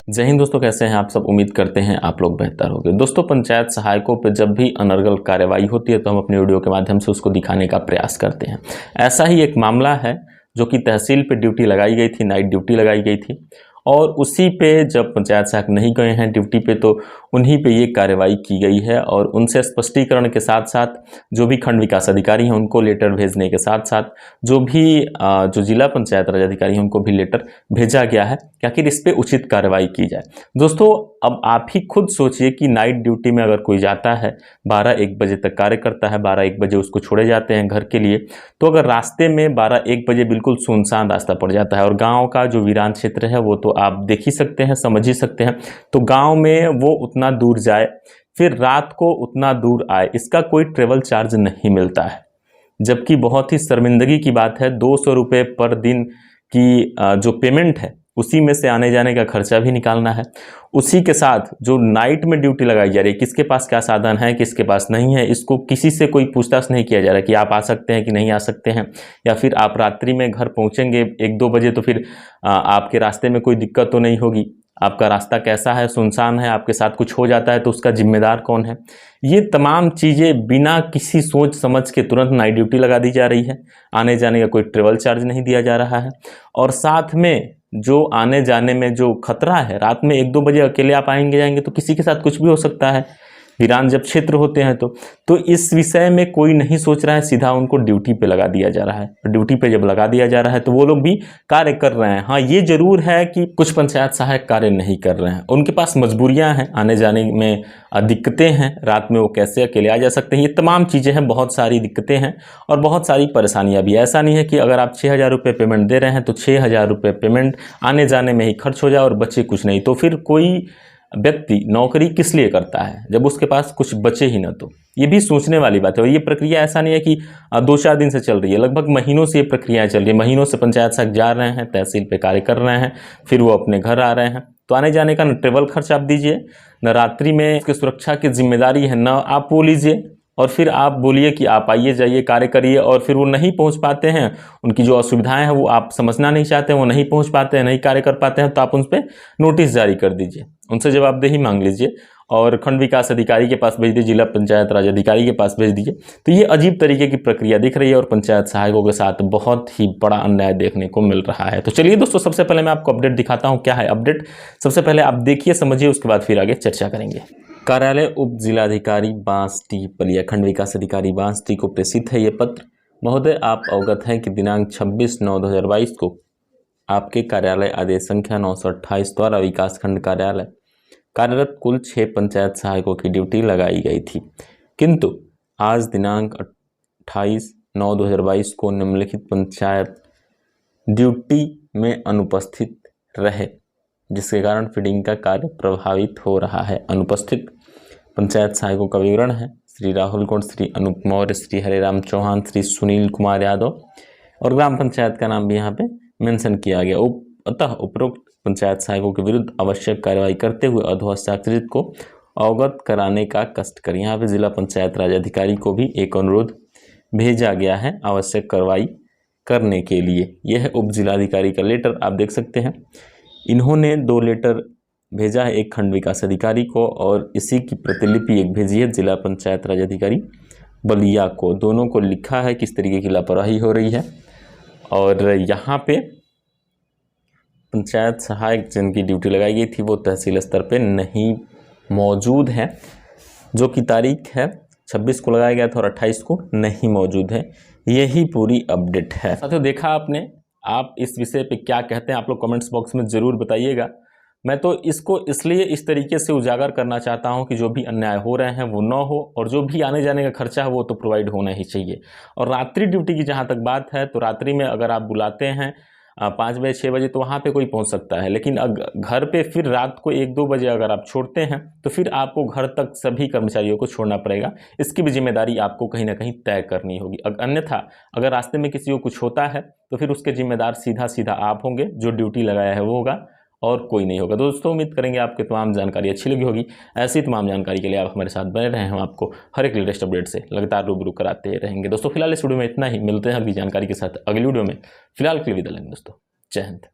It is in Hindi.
जय हिंद दोस्तों, कैसे हैं आप सब। उम्मीद करते हैं आप लोग बेहतर होंगे। दोस्तों, पंचायत सहायकों पर जब भी अनर्गल कार्रवाई होती है तो हम अपने वीडियो के माध्यम से उसको दिखाने का प्रयास करते हैं। ऐसा ही एक मामला है जो कि तहसील पे ड्यूटी लगाई गई थी, नाइट ड्यूटी लगाई गई थी, और उसी पे जब पंचायत सहायक नहीं गए हैं ड्यूटी पे तो उन्हीं पे ये कार्रवाई की गई है। और उनसे स्पष्टीकरण के साथ साथ जो भी खंड विकास अधिकारी हैं उनको लेटर भेजने के साथ साथ जो भी जो जिला पंचायत राज अधिकारी हैं उनको भी लेटर भेजा गया है कि आखिर इस पे उचित कार्रवाई की जाए। दोस्तों, अब आप ही खुद सोचिए कि नाइट ड्यूटी में अगर कोई जाता है, 12-1 बजे तक कार्य करता है, 12-1 बजे उसको छोड़े जाते हैं घर के लिए, तो अगर रास्ते में 12-1 बजे बिल्कुल सुनसान रास्ता पड़ जाता है और गांव का जो वीरान क्षेत्र है वो तो आप देख ही सकते हैं, समझ ही सकते हैं, तो गांव में वो उतना दूर जाए फिर रात को उतना दूर आए, इसका कोई ट्रेवल चार्ज नहीं मिलता है। जबकि बहुत ही शर्मिंदगी की बात है, 200 रुपये पर दिन की जो पेमेंट है उसी में से आने जाने का खर्चा भी निकालना है। उसी के साथ जो नाइट में ड्यूटी लगाई जा रही है, किसके पास क्या साधन है, किसके पास नहीं है, इसको किसी से कोई पूछताछ नहीं किया जा रहा कि आप आ सकते हैं कि नहीं आ सकते हैं, या फिर आप रात्रि में घर पहुंचेंगे 1-2 बजे तो फिर आपके रास्ते में कोई दिक्कत तो नहीं होगी, आपका रास्ता कैसा है, सुनसान है, आपके साथ कुछ हो जाता है तो उसका जिम्मेदार कौन है। ये तमाम चीज़ें बिना किसी सोच समझ के तुरंत नाइट ड्यूटी लगा दी जा रही है। आने जाने का कोई ट्रेवल चार्ज नहीं दिया जा रहा है, और साथ में जो आने जाने में जो खतरा है, रात में 1-2 बजे अकेले आप आएंगे जाएंगे तो किसी के साथ कुछ भी हो सकता है, वीरान जब क्षेत्र होते हैं तो इस विषय में कोई नहीं सोच रहा है, सीधा उनको ड्यूटी पे लगा दिया जा रहा है। ड्यूटी पे जब लगा दिया जा रहा है तो वो लोग भी कार्य कर रहे हैं। हाँ, ये जरूर है कि कुछ पंचायत सहायक कार्य नहीं कर रहे हैं, उनके पास मजबूरियां हैं, आने जाने में दिक्कतें हैं, रात में वो कैसे अकेले आ जा सकते हैं, ये तमाम चीज़ें हैं, बहुत सारी दिक्कतें हैं और बहुत सारी परेशानियाँ भी। ऐसा नहीं है कि अगर आप 6,000 रुपये पेमेंट दे रहे हैं तो 6,000 रुपये पेमेंट आने जाने में ही खर्च हो जाए और बचे कुछ नहीं, तो फिर कोई व्यक्ति नौकरी किस लिए करता है जब उसके पास कुछ बचे ही ना। तो ये भी सोचने वाली बात है। और ये प्रक्रिया ऐसा नहीं है कि 2-4 दिन से चल रही है, लगभग महीनों से ये प्रक्रियाएं चल रही है। महीनों से पंचायत सहायक जा रहे हैं, तहसील पे कार्य कर रहे हैं, फिर वो अपने घर आ रहे हैं, तो आने जाने का न ट्रेवल खर्च आप दीजिए, न रात्रि में उसकी सुरक्षा की जिम्मेदारी है, न आप वो लीजिए, और फिर आप बोलिए कि आप आइए जाइए कार्य करिए, और फिर वो नहीं पहुंच पाते हैं, उनकी जो असुविधाएं हैं वो आप समझना नहीं चाहते हैं, वो नहीं पहुंच पाते हैं, नहीं कार्य कर पाते हैं, तो आप उन पर नोटिस जारी कर दीजिए, उनसे जवाबदेही मांग लीजिए और खंड विकास अधिकारी के पास भेज दीजिए, जिला पंचायत राज अधिकारी के पास भेज दीजिए। तो ये अजीब तरीके की प्रक्रिया दिख रही है और पंचायत सहायकों के साथ बहुत ही बड़ा अन्याय देखने को मिल रहा है। तो चलिए दोस्तों, सबसे पहले मैं आपको अपडेट दिखाता हूँ। क्या है अपडेट, सबसे पहले आप देखिए, समझिए, उसके बाद फिर आगे चर्चा करेंगे। कार्यालय उप जिलाधिकारी बांसटी बलिया, खंड विकास अधिकारी बांसटी को प्रेषित है ये पत्र। महोदय, आप अवगत हैं कि दिनांक 26/9/2022 को आपके कार्यालय आदेश संख्या 928 द्वारा विकास खंड कार्यालय कार्यरत कुल 6 पंचायत सहायकों की ड्यूटी लगाई गई थी, किंतु आज दिनांक 28/9/2022 को निम्नलिखित पंचायत ड्यूटी में अनुपस्थित रहे, जिसके कारण फीडिंग का कार्य प्रभावित हो रहा है। अनुपस्थित पंचायत सहायकों का विवरण है: श्री राहुल गौड़, श्री अनूप मौर्य, श्री हरिराम चौहान, श्री सुनील कुमार यादव, और ग्राम पंचायत का नाम भी यहाँ पे मेंशन किया गया। अतः उपरोक्त पंचायत सहायकों के विरुद्ध आवश्यक कार्रवाई करते हुए अधोहस्ताक्षरित को अवगत कराने का कष्ट करें। यहाँ पे जिला पंचायत राज अधिकारी को भी एक अनुरोध भेजा गया है आवश्यक कार्रवाई करने के लिए। यह है उप जिलाधिकारी का लेटर, आप देख सकते हैं। इन्होंने 2 लेटर भेजा है, एक खंड विकास अधिकारी को और इसी की प्रतिलिपि एक भेजी है जिला पंचायत राज अधिकारी बलिया को। दोनों को लिखा है किस तरीके की लापरवाही हो रही है, और यहाँ पे पंचायत सहायक जिनकी ड्यूटी लगाई गई थी वो तहसील स्तर पे नहीं मौजूद है, जो कि तारीख है 26 को लगाया गया था और 28 को नहीं मौजूद है। यही पूरी अपडेट है। साथियों, देखा आपने, आप इस विषय पे क्या कहते हैं, आप लोग कमेंट्स बॉक्स में ज़रूर बताइएगा। मैं तो इसको इसलिए इस तरीके से उजागर करना चाहता हूं कि जो भी अन्याय हो रहे हैं वो न हो, और जो भी आने जाने का खर्चा है वो तो प्रोवाइड होना ही चाहिए। और रात्रि ड्यूटी की जहां तक बात है, तो रात्रि में अगर आप बुलाते हैं 5 बजे 6 बजे तो वहाँ पे कोई पहुँच सकता है, लेकिन घर पे फिर रात को 1-2 बजे अगर आप छोड़ते हैं तो फिर आपको घर तक सभी कर्मचारियों को छोड़ना पड़ेगा। इसकी भी जिम्मेदारी आपको कहीं ना कहीं तय करनी होगी। अन्यथा अगर रास्ते में किसी को कुछ होता है तो फिर उसके जिम्मेदार सीधा सीधा आप होंगे, जो ड्यूटी लगाया है वो होगा, और कोई नहीं होगा। दोस्तों उम्मीद करेंगे आपको तमाम जानकारी अच्छी लगी होगी। ऐसी तमाम जानकारी के लिए आप हमारे साथ बने रहें, हम आपको हर एक लेटेस्ट अपडेट से लगातार रूबरू कराते रहेंगे। दोस्तों फिलहाल इस वीडियो में इतना ही, मिलते हैं अगली जानकारी के साथ अगली वीडियो में। फिलहाल के लिए विदा लेंगे दोस्तों, जय हिंद।